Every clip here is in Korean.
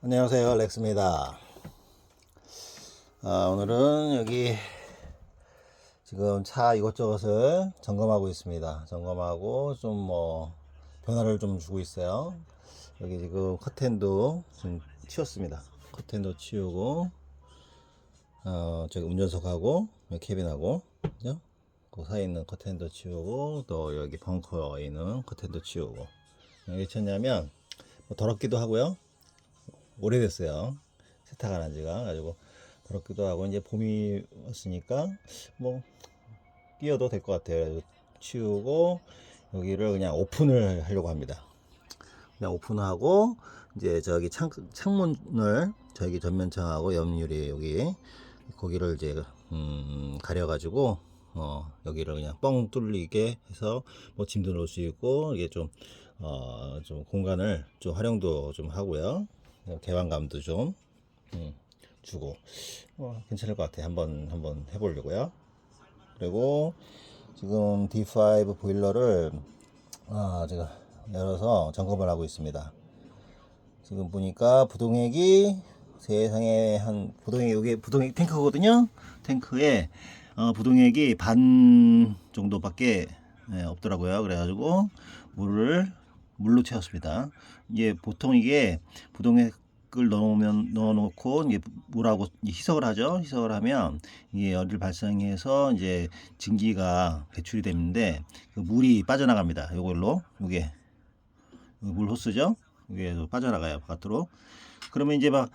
안녕하세요, 렉스입니다. 오늘은 여기 지금 차 이것저것을 점검하고 있습니다. 점검하고 좀 변화를 좀 주고 있어요. 여기 지금 커튼도 좀 치웠습니다. 커튼도 치우고 저기 운전석하고 여기 캐빈하고 그죠? 그 사이에 있는 커튼도 치우고 또 여기 벙커에 있는 커튼도 치우고 왜 쳤냐면 더럽기도 하고요. 오래됐어요. 세탁 안 한 지가. 가지고 더럽기도 하고 이제 봄이 왔으니까 뭐 끼워도 될 것 같아요. 치우고 여기를 그냥 오픈을 하려고 합니다. 그냥 오픈하고 이제 저기 창문을 저기 전면창하고 옆유리 여기 거기를 이제 가려가지고 여기를 그냥 뻥 뚫리게 해서 뭐 짐도 넣을 수 있고 이게 좀 공간을 좀 활용도 좀 하고요. 개방감도 좀 주고 괜찮을 것 같아요. 한번 해보려고요. 그리고 지금 D5 보일러를 제가 열어서 점검을 하고 있습니다. 지금 보니까 부동액이 세상에 부동액 여기 부동액 탱크거든요. 탱크에 부동액이 반 정도밖에 없더라고요. 그래가지고 물로 채웠습니다. 이게 보통 이게 부동액을 넣어놓고 이제 물하고 희석을 하죠. 희석을 하면 이게 열을 발생해서 이제 증기가 배출이 되는데 그 물이 빠져나갑니다. 요걸로 요게 물 호스죠. 이게 빠져나가요 바깥으로. 그러면 이제 막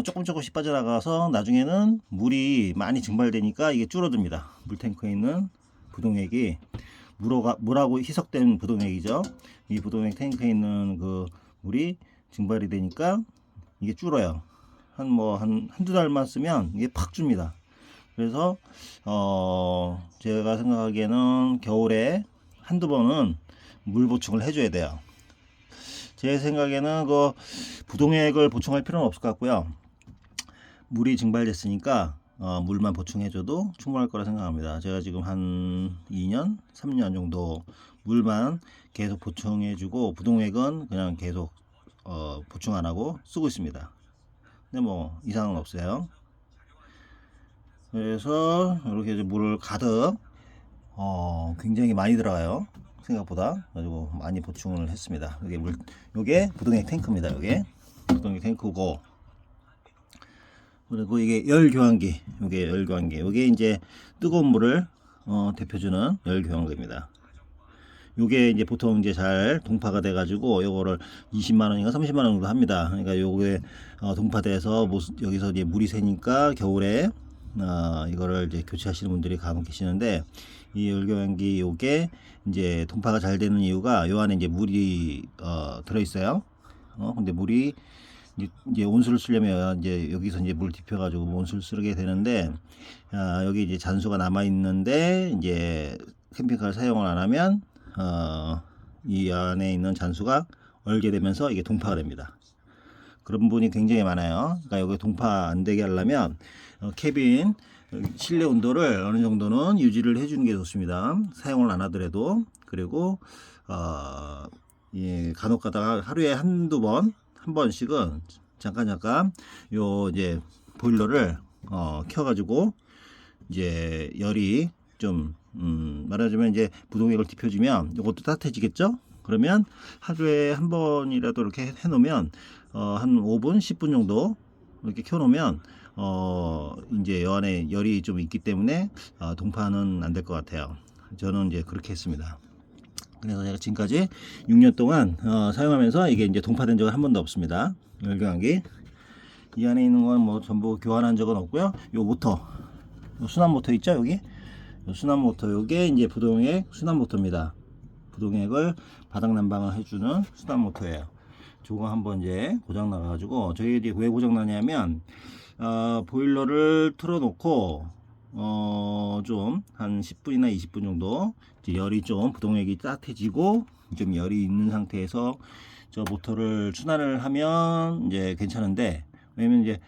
조금씩 빠져나가서 나중에는 물이 많이 증발되니까 이게 줄어듭니다. 물탱크에 있는 부동액이 물하고 희석된 부동액이죠. 이 부동액 탱크에 있는 그 물이 증발이 되니까 이게 줄어요. 한두 달만 쓰면 이게 팍 줍니다. 그래서 제가 생각하기에는 겨울에 한두 번은 물 보충을 해줘야 돼요. 제 생각에는 그 부동액을 보충할 필요는 없을 것 같고요. 물이 증발됐으니까 물만 보충해줘도 충분할 거라 생각합니다. 제가 지금 한 2년, 3년 정도 물만 계속 보충해주고 부동액은 그냥 계속 보충 안 하고 쓰고 있습니다. 근데 뭐 이상은 없어요. 그래서 이렇게 물을 가득 굉장히 많이 들어가요. 생각보다. 가지고 많이 보충을 했습니다. 요게 부동액 탱크입니다. 요게 부동액 탱크고, 그리고 이게 열 교환기. 요게 이제 뜨거운 물을 데펴주는 열 교환기입니다. 요게 이제 보통 이제 잘 동파가 돼가지고 요거를 20만 원인가 30만 원 정도 합니다. 그러니까 요게 동파돼서 여기서 이제 물이 새니까 겨울에 이거를 이제 교체하시는 분들이 간혹 계시는데, 이 열교환기 요게 이제 동파가 잘 되는 이유가 요 안에 이제 물이 들어있어요. 근데 물이 이제 온수를 쓰려면 이제 여기서 이제 물 디펴가지고 온수를 쓰게 되는데, 여기 이제 잔수가 남아 있는데 이제 캠핑카를 사용을 안 하면 이 안에 있는 잔수가 얼게 되면서 이게 동파가 됩니다. 그런 분이 굉장히 많아요. 그러니까 여기 동파 안 되게 하려면 캐빈 실내 온도를 어느 정도는 유지를 해주는 게 좋습니다. 사용을 안 하더라도. 그리고 간혹 가다가 하루에 한두 번, 한 번씩은 잠깐 요 이제 보일러를 켜가지고 이제 열이 좀 말하자면 이제 부동액을 디펴주면 이것도 따뜻해지겠죠. 그러면 하루에 한 번이라도 이렇게 해놓으면 한 5분, 10분 정도 이렇게 켜놓으면 이제 여 안에 열이 좀 있기 때문에 동파는 안 될 것 같아요. 저는 이제 그렇게 했습니다. 그래서 제가 지금까지 6년 동안 사용하면서 이게 이제 동파된 적은 한 번도 없습니다. 열교환기. 이 안에 있는 건 뭐 전부 교환한 적은 없고요. 요 모터, 요 순환 모터 있죠, 여기? 요 순환 모터, 요게 이제 부동액 순환 모터입니다. 부동액을 바닥 난방을 해주는 순환 모터예요. 저거 한번 이제 고장 나가지고, 저희 이제 왜 고장 나냐면 보일러를 틀어놓고 좀 한 10분이나 20분 정도 이제 열이 좀 부동액이 따뜻해지고 좀 열이 있는 상태에서 저 모터를 순환을 하면 이제 괜찮은데, 왜냐면 이제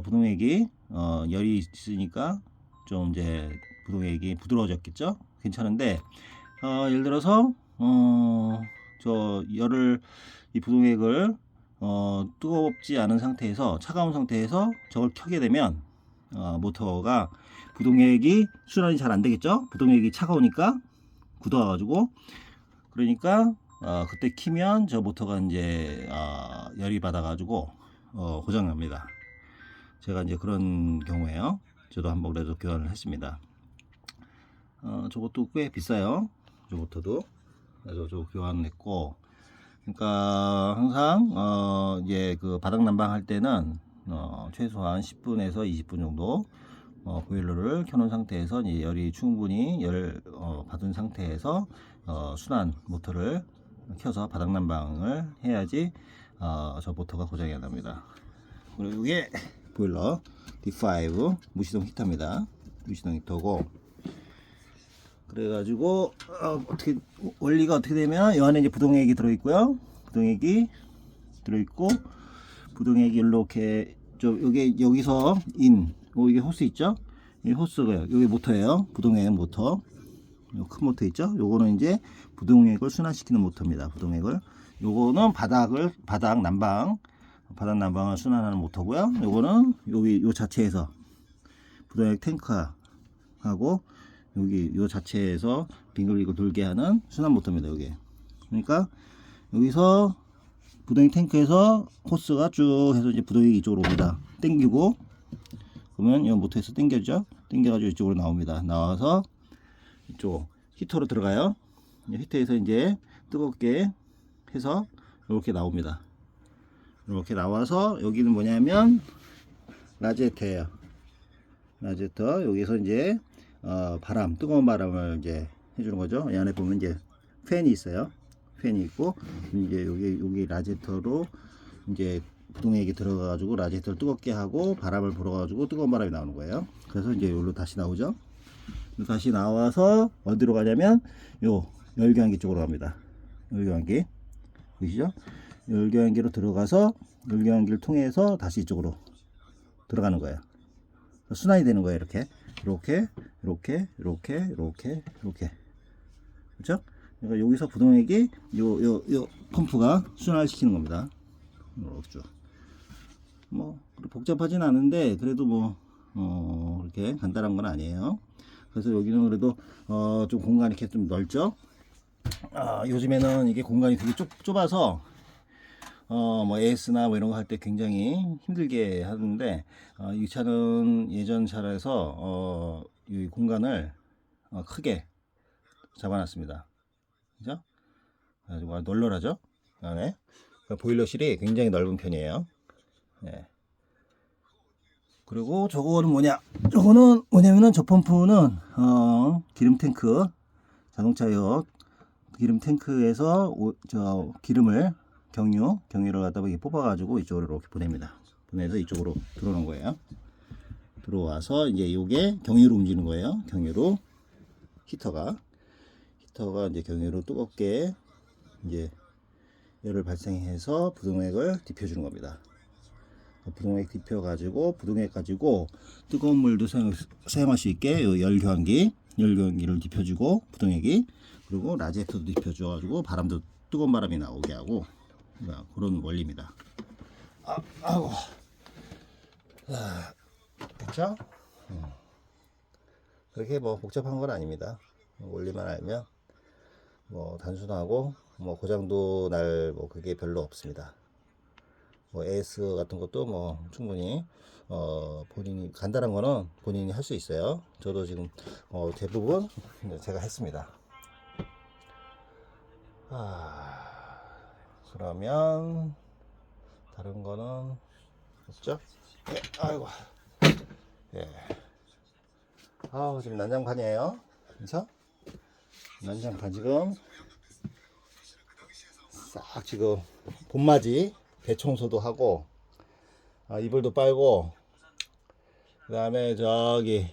부동액이 열이 있으니까 좀 이제 부동액이 부드러워졌겠죠. 괜찮은데 예를 들어서 저 열을 이 부동액을 뜨겁지 않은 상태에서 차가운 상태에서 저걸 켜게 되면 모터가 부동액이 순환이 잘 안 되겠죠. 부동액이 차가우니까 굳어가지고 그러니까 그때 키면 저 모터가 이제 열이 받아가지고 고장 납니다. 제가 이제 그런 경우에요. 저도 한번 그래도 교환을 했습니다. 저것도 꽤 비싸요. 저 모터도. 그래서 저 교환을 했고, 그러니까 항상 이제 그 바닥 난방 할 때는 최소한 10분에서 20분 정도 보일러를 켜놓은 상태에서 이제 열이 충분히 받은 상태에서 순환 모터를 켜서 바닥 난방을 해야지 저 모터가 고장이 안 납니다. 그리고 이게 보일러 D5 무시동 히터입니다. 무시동 히터고, 그래가지고 어떻게 원리가 어떻게 되면 이 안에 이제 부동액이 들어있고요. 부동액이 들어있고 부동액이 이렇게 여기서 이게 호스 있죠? 이 호스가 여기 모터예요. 부동액 모터. 큰 모터 있죠? 요거는 이제 부동액을 순환시키는 모터입니다. 부동액을. 요거는 바닥 난방을 순환하는 모터고요. 요거는 요 자체에서 부동액 탱크하고 여기 요 자체에서 빙글빙글 돌게 하는 순환 모터입니다. 여기. 그러니까 여기서 부동액 탱크에서 호스가 쭉 해서 이제 부동액이 이쪽으로 옵니다. 당기고 그러면 이 모터에서 당겨죠. 당겨가지고 이쪽으로 나옵니다. 나와서 이쪽 히터로 들어가요. 히터에서 이제 뜨겁게 해서 이렇게 나옵니다. 이렇게 나와서 여기는 뭐냐면 라디에이터예요. 라디에이터. 여기서 이제 뜨거운 바람을 이제 해주는 거죠. 이 안에 보면 이제 팬이 있어요. 팬이 있고 이제 여기 라디에이터로 이제 부동액이 들어가가지고 라디에이터를 뜨겁게 하고 바람을 불어가지고 뜨거운 바람이 나오는 거예요. 그래서 이제 여기로 다시 나오죠. 다시 나와서 어디로 가냐면 요 열교환기 쪽으로 갑니다. 열교환기 보이시죠? 열교환기로 들어가서 열교환기를 통해서 다시 이쪽으로 들어가는 거예요. 순환이 되는 거예요. 이렇게 그렇죠? 그러니까 여기서 부동액이 요 펌프가 순환을 시키는 겁니다. 이렇게 쭉. 뭐 복잡하진 않은데 그래도 뭐 이렇게 간단한 건 아니에요. 그래서 여기는 그래도 좀 공간이 이렇게 좀 넓죠. 요즘에는 이게 공간이 되게 좁아서 뭐 AS나 뭐 이런 거 할 때 굉장히 힘들게 하는데 이 차는 예전 차라서 이 공간을 크게 잡아놨습니다. 그죠? 아주 널널하죠? 안에 보일러실이 굉장히 넓은 편이에요. 네. 그리고 저거는 뭐냐면은 저 펌프는 기름 탱크 자동차용 기름 탱크에서 저 기름을 경유를 갖다가 뽑아가지고 이쪽으로 이렇게 보냅니다. 보내서 이쪽으로 들어오는 거예요. 들어와서 이제 이게 경유로 움직이는 거예요. 경유로 히터가 이제 경유로 뜨겁게 이제 열을 발생해서 부동액을 디펴주는 겁니다. 부동액 디펴가지고 부동액 가지고 뜨거운 물도 사용할 수 있게 열교환기를 디펴주고 부동액이 그리고 라디에이터도 디펴줘가지고 바람도 뜨거운 바람이 나오게 하고 그런 원리입니다. 아이고 그렇죠? 그렇게 뭐 복잡한 건 아닙니다. 원리만 알면 뭐 단순하고 뭐 고장도 날 뭐 그게 별로 없습니다. 뭐 AS 같은 것도 뭐 충분히 본인이 간단한 거는 본인이 할 수 있어요. 저도 지금 대부분 제가 했습니다. 그러면 다른 거는 없죠? 네, 아이고. 예. 지금 난장판이에요. 그렇죠? 난장판 지금 싹 지금 봄맞이 대청소도 하고 이불도 빨고 그 다음에 저기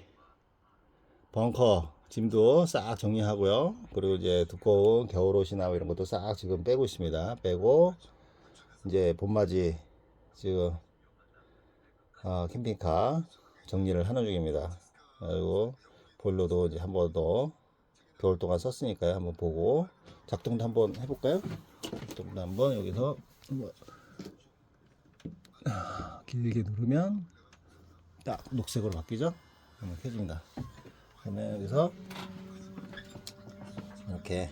벙커 짐도 싹 정리하고요. 그리고 이제 두꺼운 겨울옷이나 이런 것도 싹 지금 빼고 있습니다. 빼고 이제 봄맞이 지금 캠핑카 정리를 하는 중입니다. 그리고 보일러도 이제 한 번 더 겨울 동안 썼으니까요. 한번 보고 작동도 한번 해볼까요? 작동도 한번 여기서 길게 누르면 딱 녹색으로 바뀌죠? 그러면 켜집니다. 그러면 여기서 이렇게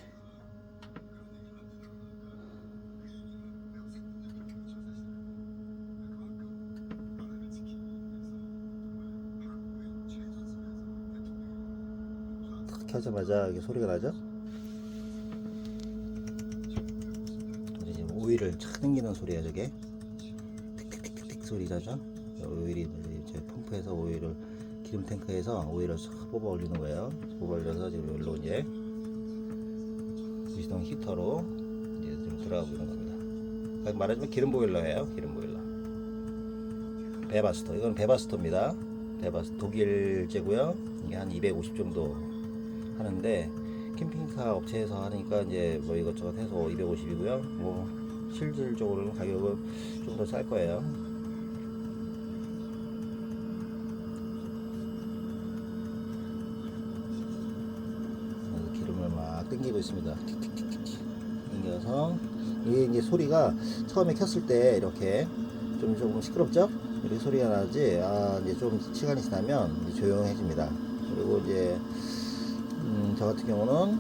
딱 켜자마자 이게 소리가 나죠? 이제 오일을 착 당기는 소리야 저게. 틱틱틱틱 소리 나죠? 오일이 이제 펌프에서 오일을 기름 탱크에서 오일을 싹 뽑아 올리는 거예요. 뽑아 올려서 지금 여기로 이제 무시동 히터로 이제 좀 들어가고 있는 겁니다. 말하자면 기름 보일러예요. 기름 보일러. 베바스터. 이건 베바스터입니다. 베바스 독일제고요. 이게 한 250 정도 하는데 캠핑카 업체에서 하니까 이제 뭐 이것저것 해서 250이고요. 뭐 실질적으로는 가격은 좀 더 쌀 거예요. 기름을 막 당기고 있습니다. 틱틱틱틱 당겨서 이게 이제 소리가 처음에 켰을 때 이렇게 조금 시끄럽죠? 이렇게 소리가 나지. 이제 좀 시간이 지나면 이제 조용해집니다. 그리고 이제 저 같은 경우는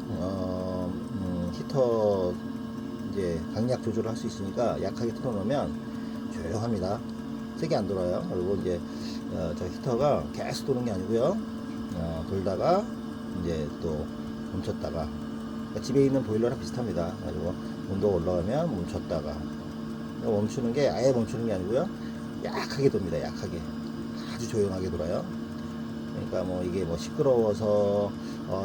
히터 이제 강약 조절을 할 수 있으니까 약하게 틀어놓으면 조용합니다. 세게 안 돌아요. 그리고 이제 저 히터가 계속 도는 게 아니고요. 돌다가 이제 또 멈췄다가, 그러니까 집에 있는 보일러랑 비슷합니다. 그리고 온도가 올라가면 멈췄다가, 멈추는 게 아예 멈추는 게 아니고요. 약하게 돕니다. 약하게. 아주 조용하게 돌아요. 그러니까 뭐 이게 뭐 시끄러워서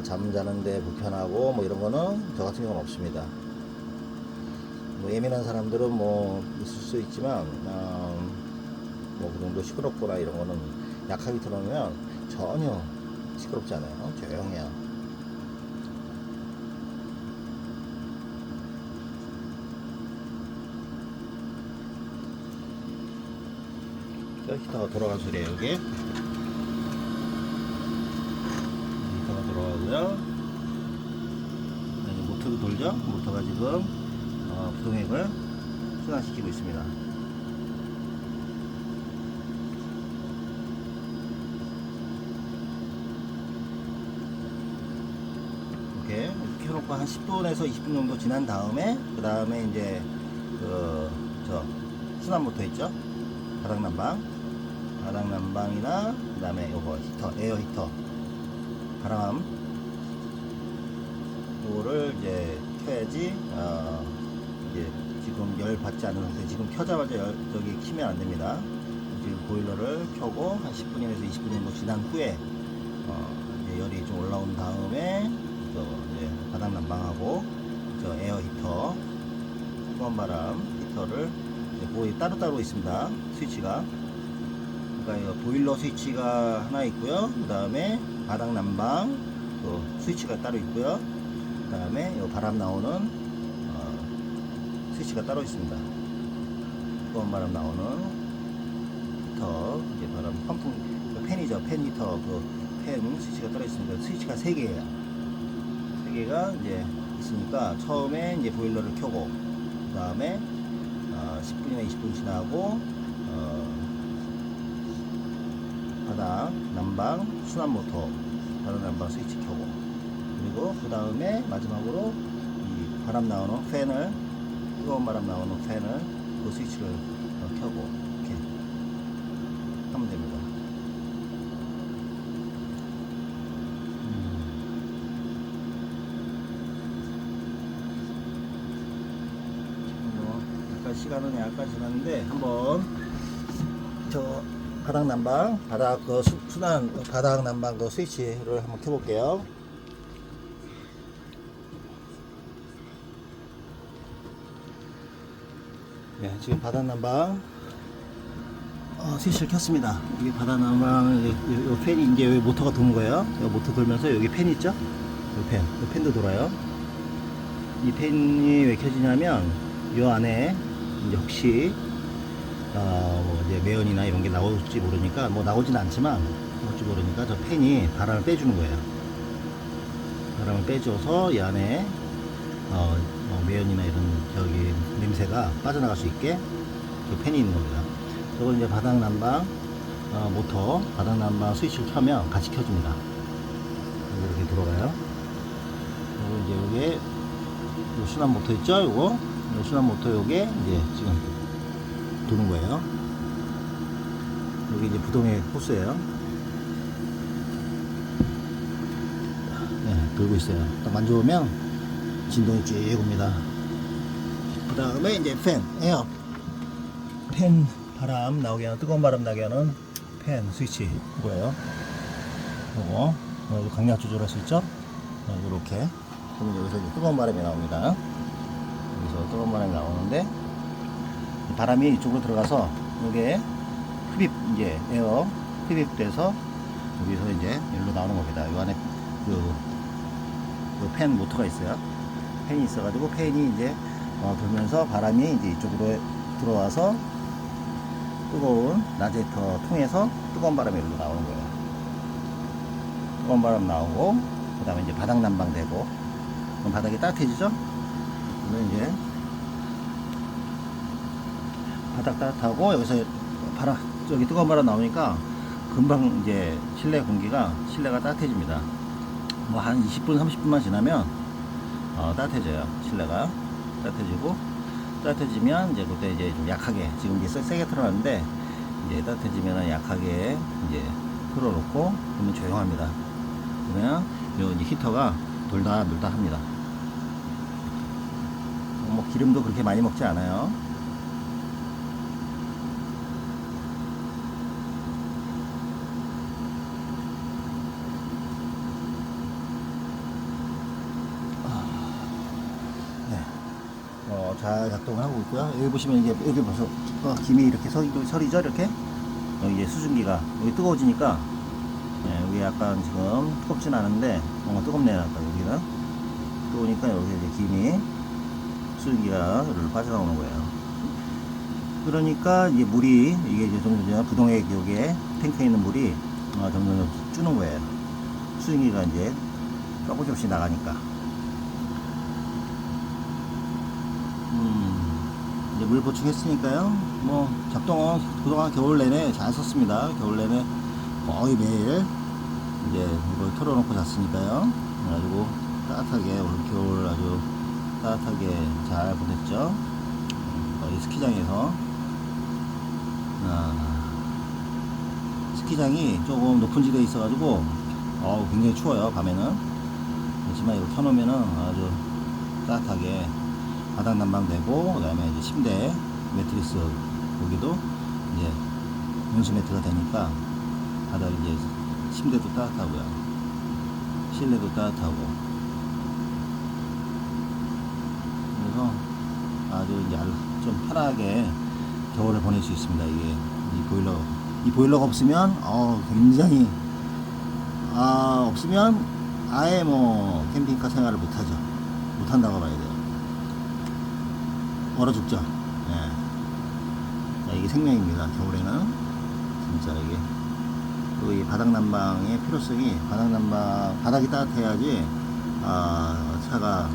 잠자는데 불편하고 뭐 이런 거는 저 같은 경우는 없습니다. 뭐 예민한 사람들은 뭐 있을 수 있지만 뭐 그 정도 시끄럽거나 이런 거는 약하게 틀어놓으면 전혀 시끄럽지 않아요. 조용해요. 히터가 돌아간 소리예요. 여기 히터가 돌아가고요. 모터도 돌죠. 모터가 지금 부동액을 순환시키고 있습니다. 이렇게 켜놓고 한 10분에서 20분 정도 지난 다음에 그 다음에 이제 저 순환 모터 있죠. 바닥난방이나 그 다음에 요거 히터, 에어 히터, 바람, 요거를 이제 켜야지. 이제 지금 열 받지 않은 상태. 지금 켜자마자 저기 키면 안 됩니다. 지금 보일러를 켜고 한 10분에서 20분 정도 지난 후에 이제 열이 좀 올라온 다음에 이제 바닥난방하고 저 에어 히터, 뜨거운 바람 히터를 거의 따로따로 있습니다. 스위치가. 그러니까 보일러 스위치가 하나 있고요. 그 다음에 바닥 난방 스위치가 따로 있고요. 그 다음에 바람 나오는 스위치가 따로 있습니다. 뜨거운 바람 나오는 히터, 이제 바람 펌프 팬이죠. 팬 히터 팬 스위치가 따로 있습니다. 스위치가 3개예요. 3개가 이제 있으니까 처음에 이제 보일러를 켜고 그 다음에 10분이나 20분 지나고 바닥 난방 순환 모터 바닥 난방 스위치 켜고, 그리고 그 다음에 마지막으로 이 바람 나오는 팬을, 뜨거운 바람 나오는 팬을 그 스위치를 켜고 이렇게 하면 됩니다. 시간은 약간 지났는데 한번 저 바닥 난방, 바닥 순환 바닥 난방 스위치를 한번 켜볼게요. 네, 지금 바닥 난방 스위치를 켰습니다. 이게 바닥 난방, 이 팬이 이제 여기 모터가 도는 거예요. 이 모터 돌면서 여기 팬 있죠? 이 팬도 돌아요. 이 팬이 왜 켜지냐면 이 안에 이제 혹시 뭐 이제 매연이나 이런 게 나올지 모르니까, 뭐 나오진 않지만 나올지 모르니까 저 팬이 바람을 빼주는 거예요. 바람을 빼줘서 이 안에 뭐 매연이나 이런 저기 냄새가 빠져나갈 수 있게 저 팬이 있는 겁니다. 저거 이제 바닥 난방 모터, 바닥 난방 스위치를 켜면 같이 켜줍니다. 이렇게 들어가요. 그리고 이제 요게 요 순환 모터 있죠? 요거 요 순환 모터 요게 이제 지금 도는 거예요. 여기 이제 부동의 호스예요. 네, 돌고 있어요. 딱 만져보면 진동이 쭉 옵니다. 그 다음에 이제 팬, 에어 팬, 바람 나오게 하는, 뜨거운 바람 나게 하는 팬 스위치 이거예요. 요거 강약 조절할 수 있죠? 이렇게. 그러면 여기서 이제 뜨거운 바람이 나옵니다. 여기서 뜨거운 바람이 나오는데 바람이 이쪽으로 들어가서 이게 흡입, 이제 에어 흡입돼서 여기서 이제 일로 나오는 겁니다. 이 안에 팬 모터가 있어요. 팬이 있어가지고 팬이 이제 돌면서 바람이 이제 이쪽으로 들어와서 뜨거운 라디에이터 통해서 뜨거운 바람이 일로 나오는 거예요. 뜨거운 바람 나오고, 그 다음에 이제 바닥 난방 되고, 그럼 바닥이 따뜻해지죠? 그러면 이제 바닥 따뜻하고, 여기서 저기 뜨거운 바람 나오니까 금방 이제 실내가 따뜻해집니다. 뭐 한 20분, 30분만 지나면 따뜻해져요. 실내가 따뜻해지고, 따뜻해지면 이제 그때 이제 좀 약하게, 지금 이제 세게 틀어놨는데 이제 따뜻해지면 약하게 이제 틀어놓고 그러면 조용합니다. 그러면 요 이제 히터가 돌다 합니다. 뭐 기름도 그렇게 많이 먹지 않아요. 잘 작동을 하고 있고요. 여기 보시면 이제 여기 벌써 김이 이렇게 서리죠, 이렇게. 여기 이제 수증기가 여기 뜨거워지니까 여기 약간 지금 뜨겁진 않은데 뭔가 뜨겁네요. 아까 여기는 뜨거우니까 여기 이제 김이 수증기가 여기로 빠져나오는 거예요. 그러니까 이제 물이 이게 이제 점점 부동액 여기에 탱크에 있는 물이 점점 주는 거예요. 수증기가 이제 조금씩 나가니까. 이제 물 보충했으니까요. 뭐 작동은 그동안 겨울 내내 잘 썼습니다. 겨울 내내 거의 매일 이제 이걸 털어놓고 잤으니까요. 그래가지고 따뜻하게 올 겨울 아주 따뜻하게 잘 보냈죠. 이 스키장에서 스키장이 조금 높은 지대에 있어가지고 굉장히 추워요, 밤에는. 그렇지만 이거 켜놓으면은 아주 따뜻하게 바닥 난방되고, 그 다음에 이제 침대 매트리스 여기도 이제 온수 매트가 되니까 바닥 이제 침대도 따뜻하고요, 실내도 따뜻하고. 그래서 아주 이제 좀 편하게 겨울을 보낼 수 있습니다. 이게 이 보일러가 없으면 굉장히 없으면 아예 뭐 캠핑카 생활을 못한다고 봐야 돼요. 얼어 죽죠. 예. 이게 생명입니다. 겨울에는 진짜 이게 또 이 바닥 난방의 필요성이, 바닥이 따뜻해야지 차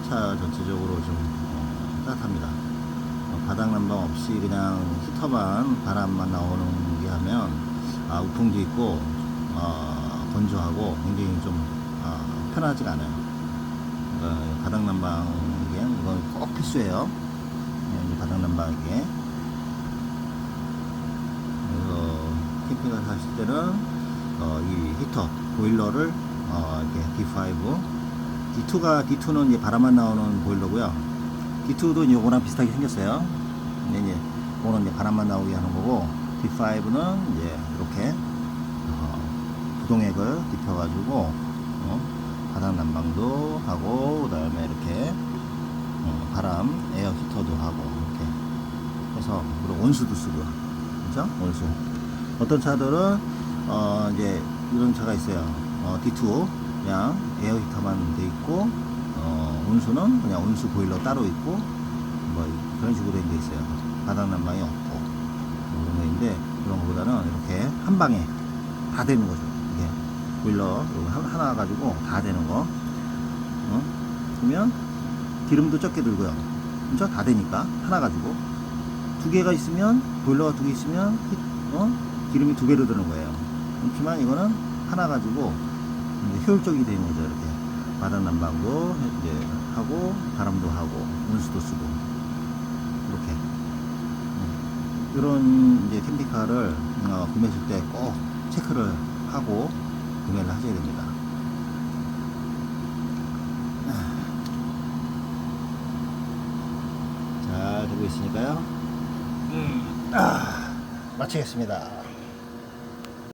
전체적으로 좀 따뜻합니다. 바닥 난방 없이 그냥 히터만 바람만 나오는 게 하면 우풍도 있고 건조하고 굉장히 좀 편하지가 않아요. 그러니까 바닥 난방에는 이건 꼭 필수예요. 바닥 난방이게. 그래서 캠핑을 하실 때는 이 히터 보일러를 이렇게 D2는 이제 바람만 나오는 보일러고요. D2도 이거랑 비슷하게 생겼어요. 근데 이제 이거는 이제 바람만 나오게 하는 거고, D5는 이제 이렇게 부동액을 입혀가지고 바닥 난방도 하고, 그 다음에 이렇게 바람 에어 히터도 하고, 이렇게 해서, 그리고 온수도 쓰고, 그죠? 온수. 어떤 차들은 이제 이런 차가 있어요. D2 그냥 에어 히터만 돼 있고, 온수는 그냥 온수 보일러 따로 있고, 뭐 그런 식으로 돼 있어요. 바닥 난방이 없고 그런 거인데, 그런 거보다는 이렇게 한 방에 다 되는 거죠. 이게 보일러 하나 가지고 다 되는 거. 그러면 기름도 적게 들고요. 그죠? 다 되니까 하나 가지고 두 개가 있으면, 보일러가 두 개 있으면 기름이 두 배로 드는 거예요. 그렇지만 이거는 하나 가지고 이제 효율적이 되는 거죠. 이렇게 바닥 난방도 이제 하고 바람도 하고 온수도 쓰고 이렇게. 이런 이제 캠핑카를 구매하실 때 꼭 체크를 하고 구매를 하셔야 됩니다. 잘 되고 있으니까요. 마치겠습니다.